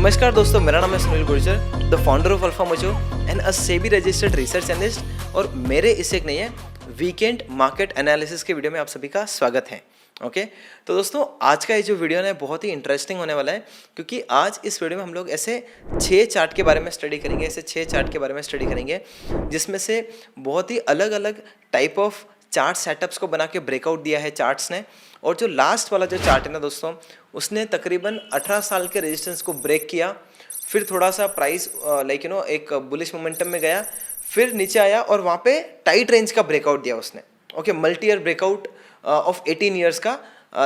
नमस्कार दोस्तों, मेरा नाम है Sunil Gurjar, the founder of alpha mojo and a SEBI registered research analyst. और मेरे इससे एक नहीं है वीकेंड मार्केट एनालिसिस के वीडियो में आप सभी का स्वागत है। ओके तो दोस्तों, आज का ये जो वीडियो है बहुत ही इंटरेस्टिंग होने वाला है, क्योंकि आज इस वीडियो में हम लोग ऐसे 6 चार्ट के बारे में स्टडी करेंगे, जिसमें से बहुत ही अलग अलग टाइप ऑफ चार्ट सेटअप्स को बना के ब्रेकआउट दिया है चार्ट्स ने। और जो लास्ट वाला जो चार्ट है ना दोस्तों, उसने तकरीबन 18 साल के रेजिस्टेंस को ब्रेक किया, फिर थोड़ा सा प्राइस एक बुलिश मोमेंटम में गया, फिर नीचे आया और वहाँ पे टाइट रेंज का ब्रेकआउट दिया उसने। Okay, multi year breakout of 18 years का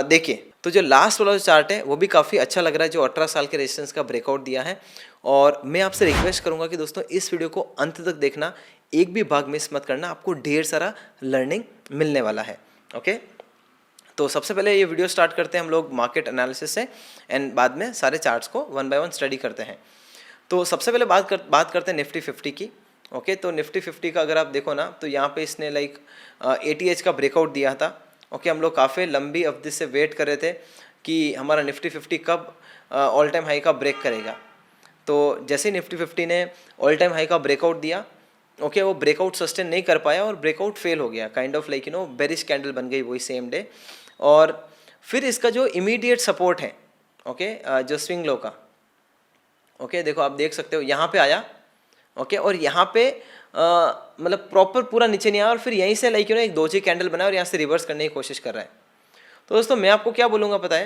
देखिए। तो जो लास्ट वाला जो चार्ट है वो भी काफ़ी अच्छा लग रहा है, जो 18 साल के रेजिस्टेंस का ब्रेकआउट दिया है। और मैं आपसे रिक्वेस्ट करूंगा कि दोस्तों इस वीडियो को अंत तक देखना, एक भी भाग मिस मत करना, आपको ढेर सारा लर्निंग मिलने वाला है। ओके, तो सबसे पहले ये वीडियो स्टार्ट करते हैं हम लोग मार्केट एनालिसिस से, एंड बाद में सारे चार्ट्स को वन बाय वन स्टडी करते हैं। तो सबसे पहले बात करते हैं निफ्टी 50 की। ओके, तो निफ्टी 50 का अगर आप देखो ना, तो यहाँ पे इसने ATH का ब्रेकआउट दिया था। ओके, हम लोग काफ़ी लंबी अवधि से वेट कर रहे थे कि हमारा निफ्टी 50 कब ऑल टाइम हाई का ब्रेक करेगा। तो जैसे निफ्टी 50 ने ऑल टाइम हाई का ब्रेकआउट दिया, ओके, वो ब्रेकआउट सस्टेन नहीं कर पाया और ब्रेकआउट फेल हो गया, काइंड ऑफ बेरिश कैंडल बन गई वही सेम डे। और फिर इसका जो इमीडिएट सपोर्ट है, ओके, जो स्विंग लो का, ओके, देखो आप देख सकते हो यहाँ पे आया, ओके, और यहाँ पे मतलब प्रॉपर पूरा नीचे नहीं आया, और फिर यहीं से एक दोजी कैंडल बनाया और यहाँ से रिवर्स करने की कोशिश कर रहा है। तो दोस्तों मैं आपको क्या बोलूँगा पता है,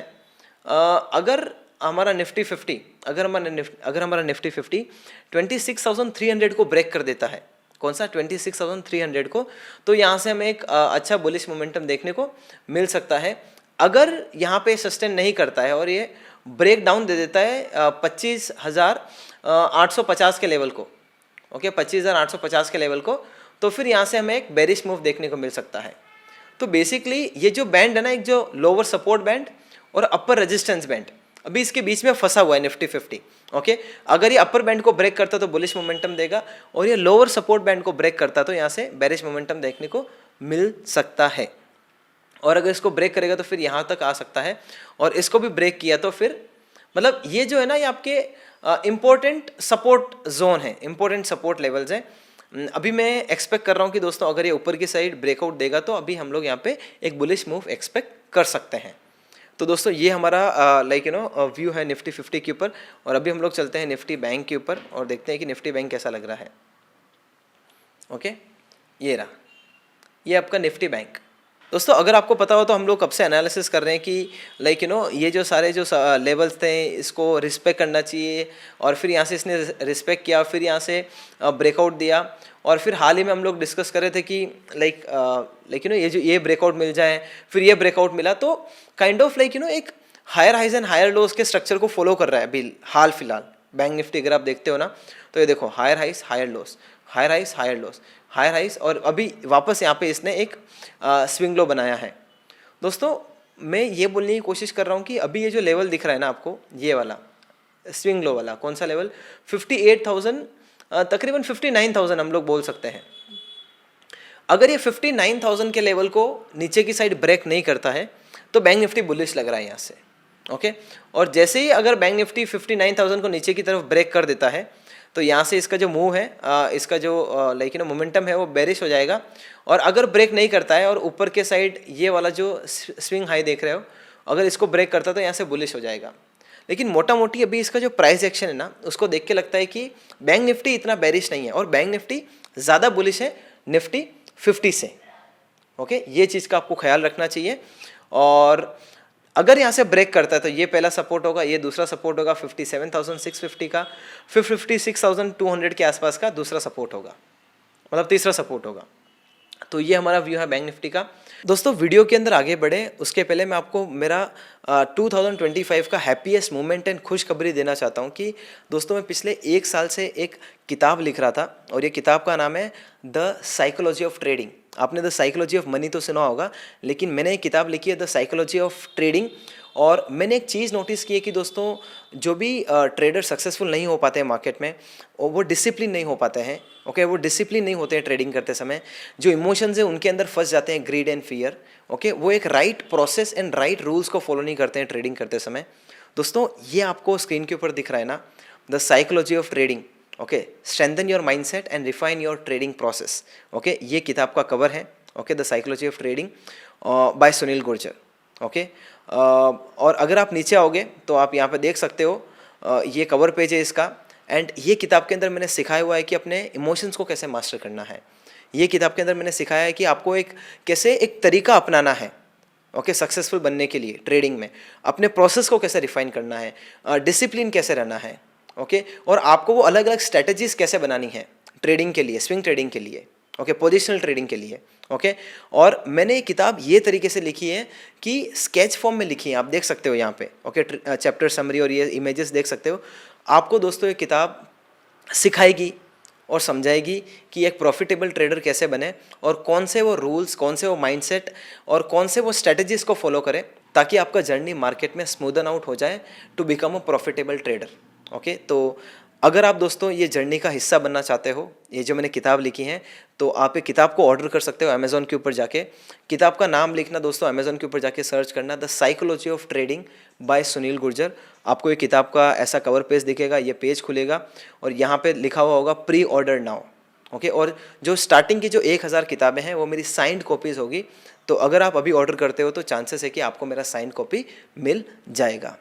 अगर हमारा निफ्टी 50 अगर हमारा निफ्टी 50 26,300 को ब्रेक कर देता है, कौन सा 26,300 को, तो यहाँ से हमें एक अच्छा बुलिश मोमेंटम देखने को मिल सकता है। अगर यहाँ पे सस्टेन नहीं करता है और ये ब्रेक डाउन दे देता है 25,850 के लेवल को, ओके, 25,850 के लेवल को, तो फिर यहाँ से हमें एक बेरिश मूव देखने को मिल सकता है। तो बेसिकली ये जो बैंड है ना, एक जो लोअर सपोर्ट बैंड और अपर रेजिस्टेंस बैंड, अभी इसके बीच में फंसा हुआ है निफ्टी 50। ओके, अगर ये अपर बैंड को ब्रेक करता तो बुलिश मोमेंटम देगा, और ये लोअर सपोर्ट बैंड को ब्रेक करता तो यहाँ से बेरिश मोमेंटम देखने को मिल सकता है। और अगर इसको ब्रेक करेगा तो फिर यहाँ तक आ सकता है, और इसको भी ब्रेक किया तो फिर मतलब ये जो है ना, ये आपके इम्पोर्टेंट सपोर्ट जोन है, इम्पोर्टेंट सपोर्ट लेवल्स हैं। अभी मैं एक्सपेक्ट कर रहा हूँ कि दोस्तों अगर ये ऊपर की साइड ब्रेकआउट देगा तो अभी हम लोग यहाँ पे एक बुलिश मूव एक्सपेक्ट कर सकते हैं। तो दोस्तों ये हमारा व्यू है निफ्टी 50 के ऊपर। और अभी हम लोग चलते हैं निफ्टी बैंक के ऊपर और देखते हैं कि निफ्टी बैंक कैसा लग रहा है। ओके, ये रहा, ये आपका निफ्टी बैंक। दोस्तों अगर आपको पता हो तो हम लोग कब से एनालिसिस कर रहे हैं कि ये जो सारे जो लेवल्स थे इसको रिस्पेक्ट करना चाहिए, और फिर यहाँ से इसने रिस्पेक्ट किया, फिर यहाँ से ब्रेकआउट दिया, और फिर हाल ही में हम लोग डिस्कस कर रहे थे कि ये ब्रेकआउट मिल जाए, फिर ये ब्रेकआउट मिला, तो काइंड ऑफ एक higher highs and higher lows के स्ट्रक्चर को फॉलो कर रहा है अभी हाल फिलहाल बैंक निफ्टी। अगर आप देखते हो ना, तो ये देखो higher highs higher lows, higher highs higher lows, higher highs, और अभी वापस यहाँ पे इसने एक स्विंग लो बनाया है। दोस्तों मैं ये बोलने की कोशिश कर रहा हूँ कि अभी ये जो लेवल दिख रहा है ना आपको, ये वाला स्विंग लो वाला, कौन सा लेवल, 58,000 तकरीबन 59,000 हम लोग बोल सकते हैं। अगर ये 59,000 के लेवल को नीचे की साइड ब्रेक नहीं करता है तो बैंक निफ्टी बुलिश लग रहा है यहाँ से। ओके, और जैसे ही अगर बैंक निफ्टी 59,000 को नीचे की तरफ ब्रेक कर देता है तो यहाँ से इसका जो मूव है, इसका जो मोमेंटम है वो बेरिश हो जाएगा। और अगर ब्रेक नहीं करता है और ऊपर के साइड ये वाला जो स्विंग हाई देख रहे हो, अगर इसको ब्रेक करता है तो यहाँ से बुलिश हो जाएगा। लेकिन मोटा मोटी अभी इसका जो प्राइस एक्शन है ना, उसको देख के लगता है कि बैंक निफ्टी इतना बेरिश नहीं है और बैंक निफ्टी ज़्यादा बुलिश है निफ्टी 50 से। ओके, ये चीज़ का आपको ख्याल रखना चाहिए। और अगर यहाँ से ब्रेक करता है तो ये पहला सपोर्ट होगा, ये दूसरा सपोर्ट होगा 57,650 का, फिर 56,200 के आसपास का दूसरा सपोर्ट होगा, मतलब तीसरा सपोर्ट होगा। तो ये हमारा व्यू है बैंक निफ्टी का। दोस्तों वीडियो के अंदर आगे बढ़े उसके पहले मैं आपको मेरा 2025 का हैप्पीएस्ट मोमेंट एंड खुशखबरी देना चाहता हूँ कि दोस्तों मैं पिछले 1 साल से एक किताब लिख रहा था, और ये किताब का नाम है द साइकोलॉजी ऑफ ट्रेडिंग। आपने द साइकोलॉजी ऑफ मनी तो सुना होगा, लेकिन मैंने एक किताब लिखी है द साइकोलॉजी ऑफ ट्रेडिंग, और मैंने एक चीज़ नोटिस की है कि दोस्तों जो भी ट्रेडर सक्सेसफुल नहीं हो पाते हैं मार्केट में, और वो डिसिप्लिन नहीं हो पाते हैं, ओके, वो डिसिप्लिन नहीं होते हैं ट्रेडिंग करते समय, जो इमोशंस है उनके अंदर फंस जाते हैं, ग्रीड एंड फियर, ओके, वो एक right process and right rules को फॉलो नहीं करते हैं ट्रेडिंग करते समय। दोस्तों ये आपको स्क्रीन के ऊपर दिख रहा है ना, the psychology of trading, okay, strengthen your mindset and refine your trading process, okay, ये किताब का कवर है, okay, the psychology of trading by Sunil Gurjar, okay. और अगर आप नीचे आओगे तो आप यहाँ पे देख सकते हो, ये कवर पेज है इसका, एंड ये किताब के अंदर मैंने सिखाया हुआ है कि अपने इमोशंस को कैसे मास्टर करना है। ये किताब के अंदर मैंने सिखाया है कि आपको एक कैसे एक तरीका अपनाना है, ओके, सक्सेसफुल बनने के लिए ट्रेडिंग में, अपने प्रोसेस को कैसे रिफाइन करना है, डिसिप्लिन कैसे रहना है, ओके, और आपको वो अलग अलग स्ट्रेटजीज कैसे बनानी है ट्रेडिंग के लिए, स्विंग ट्रेडिंग के लिए, ओके, पोजिशनल ट्रेडिंग के लिए, ओके। और मैंने ये किताब ये तरीके से लिखी है कि स्केच फॉर्म में लिखी है, आप देख सकते हो यहाँ पे, ओके, चैप्टर समरी और ये इमेजेस देख सकते हो। आपको दोस्तों ये किताब सिखाएगी और समझाएगी कि एक प्रॉफिटेबल ट्रेडर कैसे बने, और कौन से वो रूल्स, कौन से वो माइंडसेट और कौन से वो स्ट्रेटजीज को फॉलो करें, ताकि आपका जर्नी मार्केट में स्मूदन आउट हो जाए to become a profitable trader, okay. तो अगर आप दोस्तों ये जर्नी का हिस्सा बनना चाहते हो, ये जो मैंने किताब लिखी है, तो आप ये किताब को ऑर्डर कर सकते हो अमेज़ॉन के ऊपर जाके। किताब का नाम लिखना दोस्तों, अमेज़ॉन के ऊपर जाके सर्च करना, the psychology of trading by Sunil Gurjar. आपको ये किताब का ऐसा कवर पेज दिखेगा, ये पेज खुलेगा और यहाँ पे लिखा हुआ होगा प्री ऑर्डर नाउ, ओके। और जो स्टार्टिंग की जो 1000 किताबें हैं वो मेरी साइंड कॉपीज़ होगी, तो अगर आप अभी ऑर्डर करते हो तो चांसेस है कि आपको मेरा साइंड कॉपी मिल जाएगा,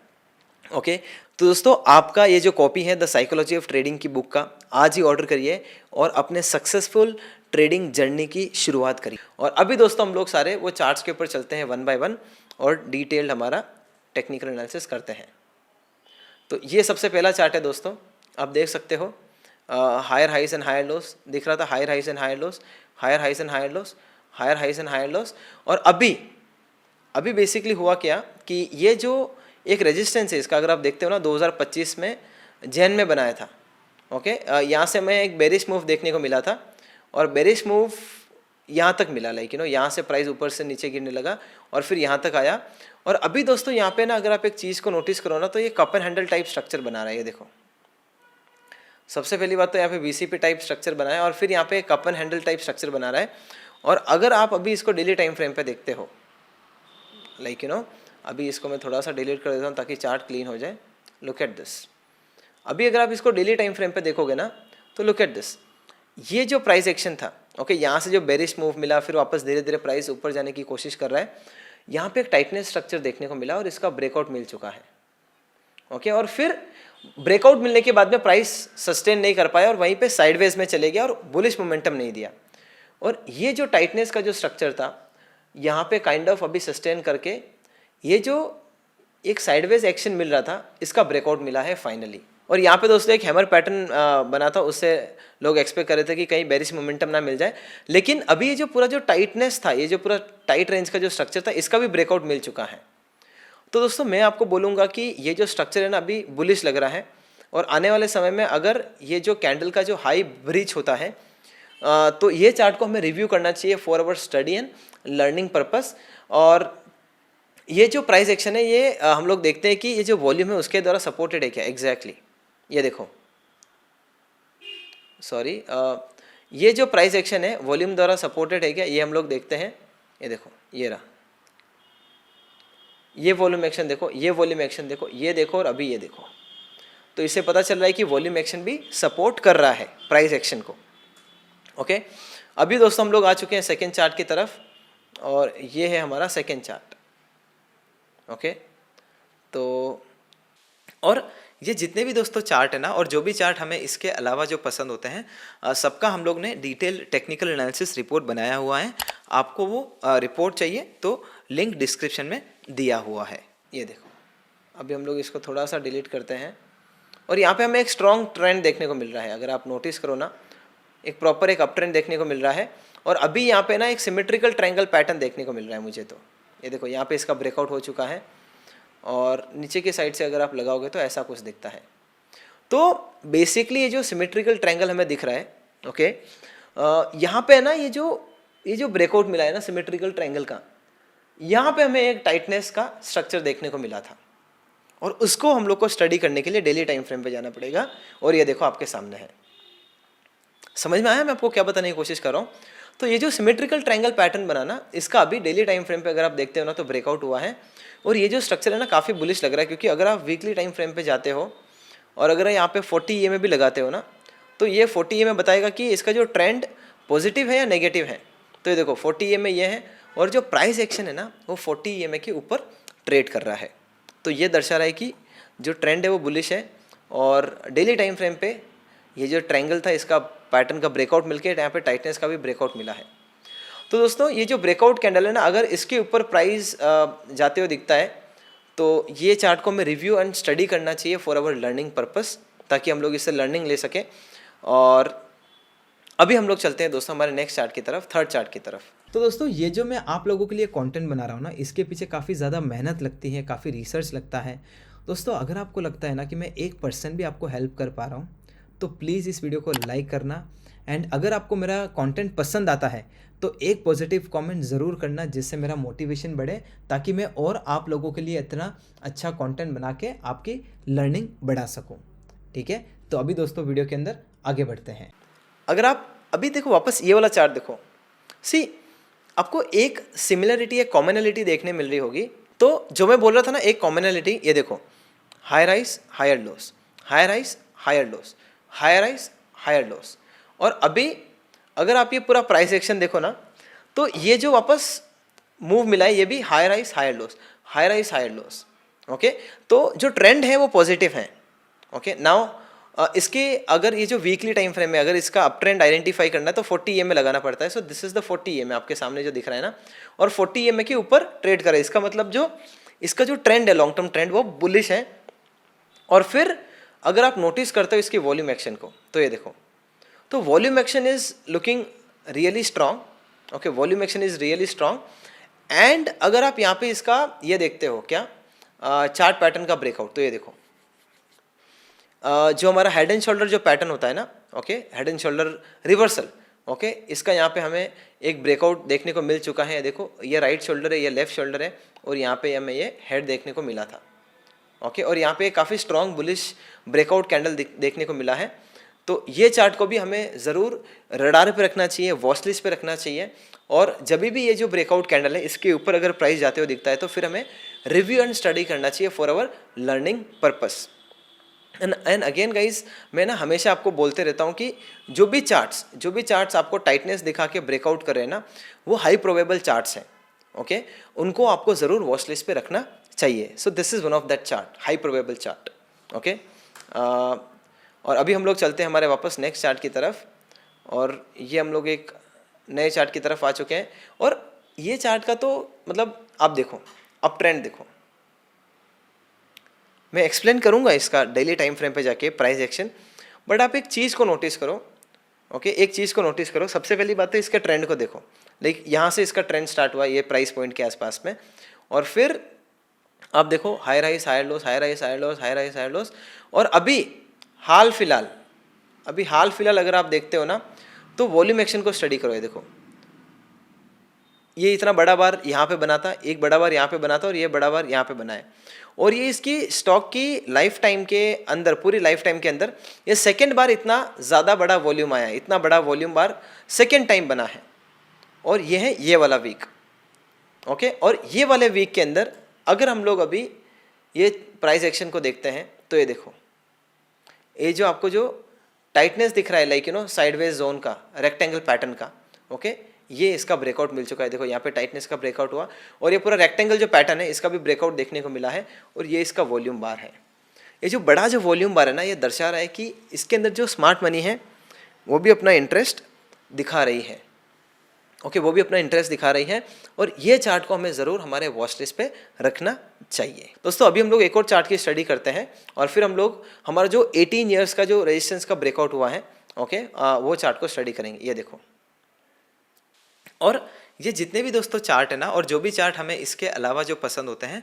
ओके। तो दोस्तों आपका ये जो कॉपी है द साइकोलॉजी ऑफ ट्रेडिंग की बुक का, आज ही ऑर्डर करिए और अपने सक्सेसफुल ट्रेडिंग जर्नी की शुरुआत करिए। और अभी दोस्तों हम लोग सारे वो चार्ट्स के ऊपर चलते हैं वन बाय वन, और डिटेल्ड हमारा टेक्निकल एनालिसिस करते हैं। तो ये सबसे पहला चार्ट है दोस्तों, आप देख सकते हो, higher highs and higher lows दिख रहा था, higher highs and higher lows, higher highs and higher lows, higher highs and higher lows. और अभी बेसिकली हुआ क्या कि ये जो एक रेजिस्टेंस है इसका, अगर आप देखते हो ना, 2025 में जैन में बनाया था, ओके। यहाँ से हमें एक बेरिश मूव देखने को मिला था, और बेरिश मूव यहाँ तक मिला, लाइक यहाँ से प्राइस ऊपर से नीचे गिरने लगा और फिर यहाँ तक आया। और अभी दोस्तों यहाँ पे ना, अगर आप एक चीज़ को नोटिस करो ना, तो ये cup and handle type structure बना रहा है, ये देखो। सबसे पहली बात तो यहाँ पे VCP टाइप स्ट्रक्चर बना है, और फिर यहाँ पे cup and handle type structure बना रहा है। और अगर आप अभी इसको डेली टाइम फ्रेम पे देखते हो, लाइक अभी इसको मैं थोड़ा सा डिलीट कर देता हूँ ताकि चार्ट क्लीन हो जाए। लुक एट दिस, अभी अगर आप इसको डेली टाइम फ्रेम पे देखोगे ना, तो लुक एट दिस, ये जो प्राइस एक्शन था, ओके, यहाँ से जो बेरिश मूव मिला, फिर वापस धीरे धीरे प्राइस ऊपर जाने की कोशिश कर रहा है, यहाँ पे एक टाइटनेस स्ट्रक्चर देखने को मिला और इसका ब्रेकआउट मिल चुका है, ओके। और फिर ब्रेकआउट मिलने के बाद में प्राइस सस्टेन नहीं कर पाया और वहीं पे साइडवेज में चले गया और बुलिश मोमेंटम नहीं दिया। और ये जो टाइटनेस का जो स्ट्रक्चर था, यहाँ पे काइंड ऑफ अभी सस्टेन करके ये जो एक साइडवेज एक्शन मिल रहा था, इसका ब्रेकआउट मिला है फाइनली। और यहाँ पे दोस्तों एक हैमर पैटर्न बना था, उससे लोग एक्सपेक्ट कर रहे थे कि कहीं बेरिश मोमेंटम ना मिल जाए, लेकिन अभी ये जो पूरा जो टाइटनेस था, ये जो पूरा टाइट रेंज का जो स्ट्रक्चर था, इसका भी ब्रेकआउट मिल चुका है। तो दोस्तों मैं आपको बोलूँगा कि ये जो स्ट्रक्चर है ना, अभी बुलिश लग रहा है, और आने वाले समय में अगर ये जो कैंडल का जो हाई ब्रीच होता है, तो ये चार्ट को हमें रिव्यू करना चाहिए for our study and learning purpose. और ये जो प्राइस एक्शन है, ये हम लोग देखते हैं कि ये जो वॉल्यूम है उसके द्वारा सपोर्टेड है क्या एग्जैक्टली, ये देखो, सॉरी, ये जो प्राइस एक्शन है वॉल्यूम द्वारा सपोर्टेड है क्या, ये हम लोग देखते हैं। ये देखो, ये रहा, ये वॉल्यूम एक्शन देखो, ये वॉल्यूम एक्शन देखो, ये देखो, और अभी ये देखो। तो इससे पता चल रहा है कि वॉल्यूम एक्शन भी सपोर्ट कर रहा है प्राइस एक्शन को, ओके। अभी दोस्तों हम लोग आ चुके हैं सेकेंड चार्ट की तरफ, और ये है हमारा सेकेंड चार्ट, ओके। तो और ये जितने भी दोस्तों चार्ट है ना, और जो भी चार्ट हमें इसके अलावा जो पसंद होते हैं, सबका हम लोग ने डिटेल टेक्निकल एनालिसिस रिपोर्ट बनाया हुआ है। आपको वो रिपोर्ट चाहिए तो लिंक डिस्क्रिप्शन में दिया हुआ है। ये देखो, अभी हम लोग इसको थोड़ा सा डिलीट करते हैं, और यहाँ पे हमें एक स्ट्रॉन्ग ट्रेंड देखने को मिल रहा है। अगर आप नोटिस करो ना, एक प्रॉपर एक अप ट्रेंड देखने को मिल रहा है, और अभी यहाँ पे ना एक सिमेट्रिकल ट्रायंगल पैटर्न देखने को मिल रहा है मुझे। तो ये देखो, यहाँ पे इसका ब्रेकआउट हो चुका है, और नीचे की साइड से अगर आप लगाओगे तो ऐसा कुछ दिखता है। तो बेसिकली ये जो सिमेट्रिकल ट्रायंगल हमें दिख रहा है, ओके, यहाँ पे ना ये जो ब्रेकआउट मिला है ना सिमेट्रिकल ट्रायंगल का, यहाँ पे हमें एक टाइटनेस का स्ट्रक्चर देखने को मिला था और उसको हम लोग को स्टडी करने के लिए डेली टाइम फ्रेम पे जाना पड़ेगा। और ये देखो आपके सामने है। समझ में आया मैं आपको क्या बताने की कोशिश कर रहा हूँ? तो ये जो सिमेट्रिकल ट्रायंगल पैटर्न बना ना, इसका अभी डेली टाइम फ्रेम पे अगर आप देखते हो ना तो ब्रेकआउट हुआ है। और ये जो स्ट्रक्चर है ना काफ़ी बुलिश लग रहा है, क्योंकि अगर आप वीकली टाइम फ्रेम पे जाते हो और अगर यहाँ पे 40 EMA भी लगाते हो ना, तो ये 40 EMA बताएगा कि इसका जो ट्रेंड पॉजिटिव है या नेगेटिव है। तो ये देखो 40 EMA ये है और जो प्राइस एक्शन है ना वो 40 EMA के ऊपर ट्रेड कर रहा है। तो ये दर्शा रहा है कि जो ट्रेंड है वो बुलिश है। और डेली टाइम फ्रेम पे ये जो ट्रायंगल था इसका पैटर्न का ब्रेकआउट मिलके यहाँ पे टाइटनेस का भी ब्रेकआउट मिला है। तो दोस्तों ये जो ब्रेकआउट कैंडल है ना, अगर इसके ऊपर प्राइस जाते हुए दिखता है तो ये चार्ट को हमें रिव्यू एंड स्टडी करना चाहिए फॉर अवर लर्निंग पर्पस, ताकि हम लोग इससे लर्निंग ले सकें। और अभी हम लोग चलते हैं दोस्तों हमारे नेक्स्ट चार्ट की तरफ, थर्ड चार्ट की तरफ। तो दोस्तों ये जो मैं आप लोगों के लिए कंटेंट बना रहा हूँ ना, इसके पीछे काफ़ी ज़्यादा मेहनत लगती है, काफ़ी रिसर्च लगता है। दोस्तों अगर आपको लगता है ना कि मैं 1% भी आपको हेल्प कर पा रहा हूँ तो प्लीज़ इस वीडियो को लाइक करना। एंड अगर आपको मेरा कंटेंट पसंद आता है तो एक पॉजिटिव कमेंट ज़रूर करना, जिससे मेरा मोटिवेशन बढ़े, ताकि मैं और आप लोगों के लिए इतना अच्छा कंटेंट बना के आपकी लर्निंग बढ़ा सकूं। ठीक है, तो अभी दोस्तों वीडियो के अंदर आगे बढ़ते हैं। अगर आप अभी देखो वापस ये वाला चार्ट देखो, सी आपको एक सिमिलरिटी, एक कॉमनलिटी देखने मिल रही होगी। तो जो मैं बोल रहा था ना एक कॉमनलिटी, ये देखो higher rise higher lows, higher rise higher lows, higher rise higher lows. और अभी अगर आप ये पूरा प्राइस एक्शन देखो ना, तो ये जो वापस मूव मिला है ये भी higher rise higher lows, higher rise higher lows. Okay, तो जो ट्रेंड है वो पॉजिटिव है। ओके, नाउ इसके अगर ये जो वीकली टाइम फ्रेम में अगर इसका अप ट्रेंड आइडेंटिफाई करना है तो 40 EMA लगाना पड़ता है। So this is the 40 EMA आपके सामने जो दिख रहा है ना, और 40 EMA के ऊपर ट्रेड करे। इसका मतलब जो इसका जो ट्रेंड है, लॉन्ग टर्म ट्रेंड, वो बुलिश है। और फिर अगर आप नोटिस करते हो इसकी वॉल्यूम एक्शन को, तो ये देखो, तो volume action is looking really strong. Okay, volume action is really strong. And अगर आप यहाँ पे इसका ये देखते हो क्या, चार्ट पैटर्न का ब्रेकआउट, तो ये देखो जो हमारा हेड एंड शोल्डर जो पैटर्न होता है ना, okay, head and shoulder reversal, okay, इसका यहाँ पे हमें एक ब्रेकआउट देखने को मिल चुका है। देखो ये राइट शोल्डर है, ये लेफ्ट शोल्डर है, और यहाँ पे हमें ये हेड देखने को मिला था। ओके, और यहाँ पे काफ़ी स्ट्रॉन्ग बुलिश ब्रेकआउट कैंडल देखने को मिला है। तो ये चार्ट को भी हमें ज़रूर रडार पे रखना चाहिए, वॉच लिस्ट पे रखना चाहिए। और जब भी ये जो ब्रेकआउट कैंडल है इसके ऊपर अगर प्राइस जाते हुए दिखता है तो फिर हमें रिव्यू एंड स्टडी करना चाहिए for our learning purpose. And again guys, मैं ना हमेशा आपको बोलते रहता हूँ कि जो भी चार्ट्स आपको टाइटनेस दिखा के ब्रेकआउट कर रहे हैं ना, वो हाई प्रोबेबल चार्ट्स हैं। ओके, उनको आपको ज़रूर वॉच लिस्ट पे रखना चाहिए। So this is one of that chart, high probable chart. Okay, और अभी हम लोग चलते हैं हमारे वापस नेक्स्ट चार्ट की तरफ। और ये हम लोग एक नए चार्ट की तरफ आ चुके हैं। और ये चार्ट का तो मतलब आप देखो, अब ट्रेंड देखो, मैं एक्सप्लेन करूंगा इसका डेली टाइम फ्रेम पे जाके प्राइस एक्शन। बट आप एक चीज़ को नोटिस करो। ओके, एक चीज़ को नोटिस करो। सबसे पहली बात है इसके ट्रेंड को देखो। लाइक यहाँ से इसका ट्रेंड स्टार्ट हुआ ये प्राइस पॉइंट के आसपास में, और फिर आप देखो higher highs higher lows, higher highs higher lows, higher highs higher lows. और अभी हाल फिलहाल अगर आप देखते हो ना, तो वॉल्यूम एक्शन को स्टडी करो। ये देखो, ये इतना बड़ा बार यहाँ पे बना था, एक बड़ा बार यहाँ पे बना था, और ये बड़ा बार यहाँ पे बना है। और ये इसकी स्टॉक की लाइफ टाइम के अंदर, पूरी लाइफ टाइम के अंदर ये सेकेंड बार इतना ज़्यादा बड़ा वॉल्यूम आया है, इतना बड़ा वॉल्यूम बार सेकेंड टाइम बना है। और ये है ये वाला वीक। ओके, और ये वाले वीक के अंदर अगर हम लोग अभी ये प्राइस एक्शन को देखते हैं तो ये देखो, ये जो आपको जो टाइटनेस दिख रहा है, लाइक साइडवेज जोन का, रेक्टेंगल पैटर्न का, ओके, ये इसका ब्रेकआउट मिल चुका है। देखो यहाँ पे टाइटनेस का ब्रेकआउट हुआ, और ये पूरा रेक्टेंगल जो पैटर्न है इसका भी ब्रेकआउट देखने को मिला है। और ये इसका वॉल्यूम बार है। ये जो बड़ा जो वॉल्यूम बार है ना, ये दर्शा रहा है कि इसके अंदर जो स्मार्ट मनी है वो भी अपना इंटरेस्ट दिखा रही है। ओके, वो भी अपना इंटरेस्ट दिखा रही है। और ये चार्ट को हमें ज़रूर हमारे वॉच लिस्ट पे रखना चाहिए। दोस्तों अभी हम लोग एक और चार्ट की स्टडी करते हैं, और फिर हम लोग हमारा जो 18 ईयर्स का जो रेजिस्टेंस का ब्रेकआउट हुआ है, ओके, वो चार्ट को स्टडी करेंगे। ये देखो, और ये जितने भी दोस्तों चार्ट है ना, और जो भी चार्ट हमें इसके अलावा जो पसंद होते हैं,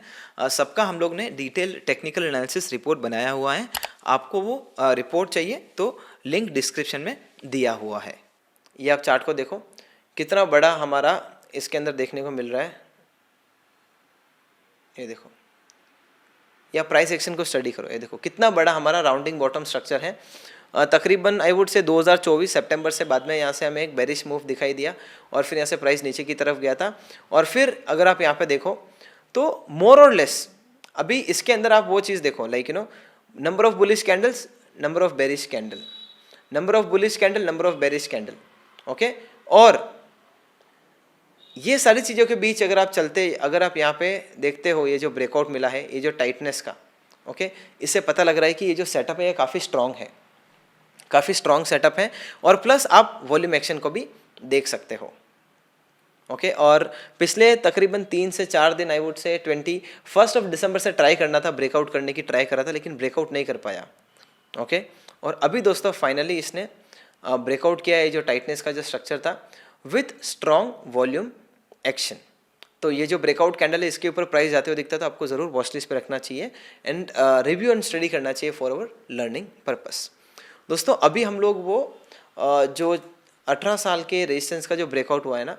सबका हम लोग ने डिटेल टेक्निकल एनालिसिस रिपोर्ट बनाया हुआ है। आपको वो रिपोर्ट चाहिए तो लिंक डिस्क्रिप्शन में दिया हुआ है। ये आप चार्ट को देखो, कितना बड़ा हमारा इसके अंदर देखने को मिल रहा है। ये देखो, या प्राइस एक्शन को स्टडी करो, ये देखो कितना बड़ा हमारा राउंडिंग बॉटम स्ट्रक्चर है। तकरीबन आई वुड से 2024 सितंबर से बाद में यहाँ से हमें एक बेरिश मूव दिखाई दिया और फिर यहाँ से प्राइस नीचे की तरफ गया था। और फिर अगर आप यहाँ पे देखो तो मोर और लेस अभी इसके अंदर आप वो चीज़ देखो, like number of bullish candles, number of bearish candle, number of bullish candle, number of bearish candle, okay. और ये सारी चीज़ों के बीच अगर आप चलते, अगर आप यहाँ पे देखते हो ये जो ब्रेकआउट मिला है, ये जो टाइटनेस का, ओके, इससे पता लग रहा है कि ये जो सेटअप है ये काफ़ी स्ट्रॉन्ग है, काफ़ी स्ट्रॉन्ग सेटअप है। और प्लस आप वॉल्यूम एक्शन को भी देख सकते हो, ओके। और पिछले तकरीबन 3 से 4 दिन आई वुड से 21 दिसंबर से ट्राई करना था, ब्रेकआउट करने की ट्राई करा था, लेकिन ब्रेकआउट नहीं कर पाया, ओके। और अभी दोस्तों फाइनली इसने ब्रेकआउट किया है, जो टाइटनेस का जो स्ट्रक्चर था विथ स्ट्रॉन्ग वॉल्यूम एक्शन। तो ये जो ब्रेकआउट कैंडल है इसके ऊपर प्राइस जाते हुए दिखता है तो आपको ज़रूर वॉच लिस्ट पे रखना चाहिए एंड रिव्यू एंड स्टडी करना चाहिए फॉर अवर लर्निंग पर्पस। दोस्तों अभी हम लोग वो जो 18 साल के रेजिस्टेंस का जो ब्रेकआउट हुआ है ना,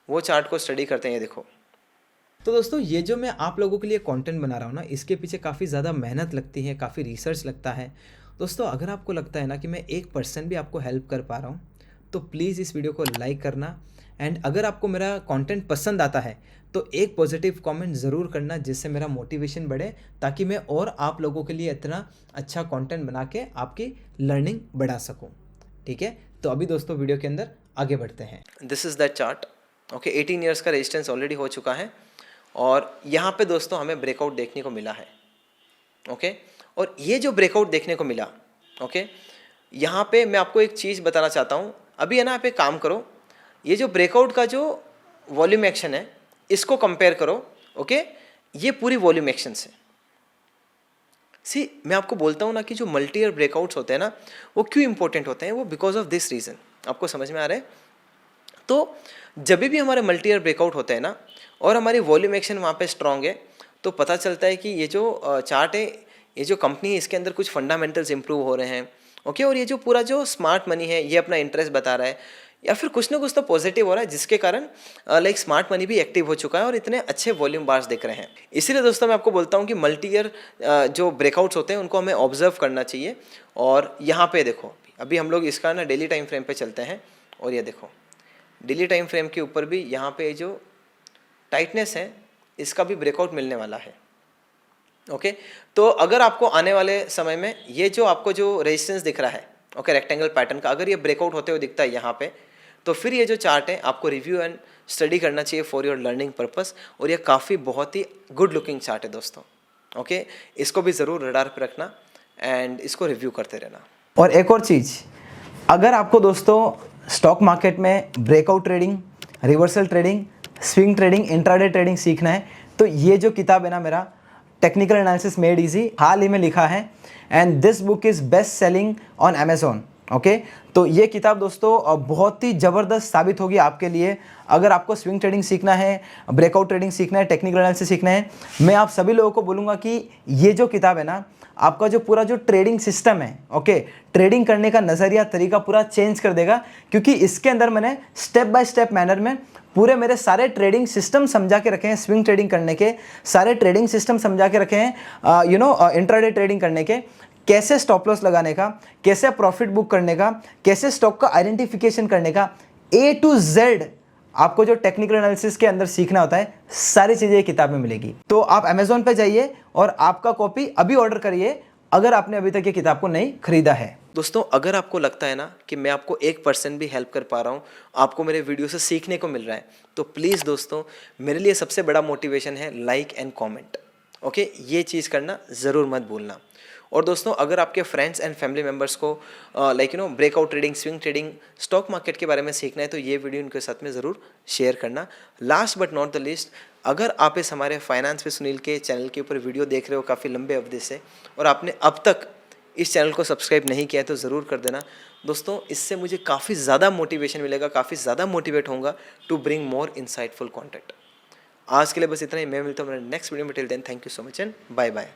वो चार्ट को स्टडी करते हैं। ये देखो, तो दोस्तों ये जो मैं आप लोगों के लिए कंटेंट बना रहा हूँ ना, इसके पीछे काफ़ी ज़्यादा मेहनत लगती है, काफ़ी रिसर्च लगता है। दोस्तों अगर आपको लगता है ना कि मैं 1% भी आपको हेल्प कर पा रहा हूँ तो प्लीज़ इस वीडियो को लाइक करना। एंड अगर आपको मेरा कंटेंट पसंद आता है तो एक पॉजिटिव कमेंट ज़रूर करना, जिससे मेरा मोटिवेशन बढ़े, ताकि मैं और आप लोगों के लिए इतना अच्छा कंटेंट बना के आपकी लर्निंग बढ़ा सकूं। ठीक है, तो अभी दोस्तों वीडियो के अंदर आगे बढ़ते हैं। This is that chart, okay. 18 years का रेजिस्टेंस ऑलरेडी हो चुका है और यहाँ पे दोस्तों हमें ब्रेकआउट देखने को मिला है, ओके। और ये जो ब्रेकआउट देखने को मिला, ओके, यहाँ पे मैं आपको एक चीज़ बताना चाहता हूँ। अभी है ना, आप एक काम करो, ये जो ब्रेकआउट का जो वॉल्यूम एक्शन है इसको कंपेयर करो, ओके, ये पूरी वॉल्यूम एक्शन से। सी मैं आपको बोलता हूँ ना कि जो मल्टी ईयर ब्रेकआउट्स होते हैं ना, वो क्यों इंपॉर्टेंट होते हैं, वो बिकॉज ऑफ दिस रीज़न। आपको समझ में आ रहा है? तो जब भी हमारे मल्टी ईयर ब्रेकआउट होते हैं ना और हमारी वॉल्यूम एक्शन वहाँ पे स्ट्रांग है, तो पता चलता है कि ये जो चार्ट है, ये जो कंपनी है, इसके अंदर कुछ फंडामेंटल्स इंप्रूव हो रहे हैं, ओके। और ये जो पूरा जो स्मार्ट मनी है ये अपना इंटरेस्ट बता रहा है, या फिर कुछ ना कुछ तो पॉजिटिव हो रहा है, जिसके कारण लाइक स्मार्ट मनी भी एक्टिव हो चुका है और इतने अच्छे वॉल्यूम बार्स दिख रहे हैं। इसीलिए दोस्तों मैं आपको बोलता हूँ कि मल्टी ईयर जो ब्रेकआउट्स होते हैं उनको हमें ऑब्जर्व करना चाहिए। और यहाँ पे देखो, अभी हम लोग इसका ना डेली टाइम फ्रेम पे चलते हैं और ये देखो डेली टाइम फ्रेम के ऊपर भी यहाँ पे जो टाइटनेस है इसका भी ब्रेकआउट मिलने वाला है, ओके। तो अगर आपको आने वाले समय में ये जो आपको जो रेजिस्टेंस दिख रहा है, ओके, रेक्टेंगल पैटर्न का, अगर ये ब्रेकआउट होते हुए दिखता है यहाँ पे, तो फिर ये जो चार्ट है आपको रिव्यू एंड स्टडी करना चाहिए फॉर योर लर्निंग पर्पस। और ये काफ़ी बहुत ही गुड लुकिंग चार्ट है दोस्तों, ओके। इसको भी ज़रूर रडार पे रखना एंड इसको रिव्यू करते रहना। और एक और चीज़, अगर आपको दोस्तों स्टॉक मार्केट में breakout trading, reversal trading, swing trading, intraday trading सीखना है, तो ये जो किताब है ना, मेरा टेक्निकल एनालिसिस मेड इजी, हाल ही में लिखा है and this book is best selling on Amazon, okay. तो ये किताब दोस्तों बहुत ही ज़बरदस्त साबित होगी आपके लिए। अगर आपको स्विंग ट्रेडिंग सीखना है, ब्रेकआउट ट्रेडिंग सीखना है, टेक्निकल एनालिसिस सीखना है, मैं आप सभी लोगों को बोलूँगा कि ये जो किताब है ना, आपका जो पूरा जो ट्रेडिंग सिस्टम है, ओके, ट्रेडिंग करने का नज़रिया, तरीका पूरा चेंज कर देगा। क्योंकि इसके अंदर मैंने स्टेप बाय स्टेप मैनर में पूरे मेरे सारे ट्रेडिंग सिस्टम समझा के रखे हैं। स्विंग ट्रेडिंग करने के सारे ट्रेडिंग सिस्टम समझा के रखे हैं, इंट्राडे ट्रेडिंग करने के, कैसे स्टॉप लॉस लगाने का, कैसे प्रॉफिट बुक करने का, कैसे स्टॉक का आइडेंटिफिकेशन करने का, A to Z आपको जो टेक्निकल एनालिसिस के अंदर सीखना होता है, सारी चीज़ें किताब में मिलेगी। तो आप अमेज़ॉन पे जाइए और आपका कॉपी अभी ऑर्डर करिए, अगर आपने अभी तक ये किताब को नहीं खरीदा है। दोस्तों अगर आपको लगता है ना कि मैं आपको 1% भी हेल्प कर पा रहा हूँ, आपको मेरे वीडियो से सीखने को मिल रहा है, तो प्लीज़ दोस्तों मेरे लिए सबसे बड़ा मोटिवेशन है लाइक एंड कमेंट, ओके। ये चीज़ करना ज़रूर मत भूलना। और दोस्तों अगर आपके फ्रेंड्स एंड फैमिली मेम्बर्स को breakout trading, swing trading, stock market के बारे में सीखना है, तो ये वीडियो उनके साथ में ज़रूर शेयर करना। Last but not the least, अगर आप इस हमारे फाइनेंस विद सुनील के चैनल के ऊपर वीडियो देख रहे हो काफ़ी लंबे अवधि से और आपने अब तक इस चैनल को सब्सक्राइब नहीं किया है, तो ज़रूर कर देना दोस्तों। इससे मुझे काफ़ी ज़्यादा मोटिवेशन मिलेगा, काफ़ी ज़्यादा मोटिवेट होऊंगा to bring more insightful content. आज के लिए बस इतना ही, मैं मिलता हूँ मेरे नेक्स्ट वीडियो में। Till then thank you so much and bye bye.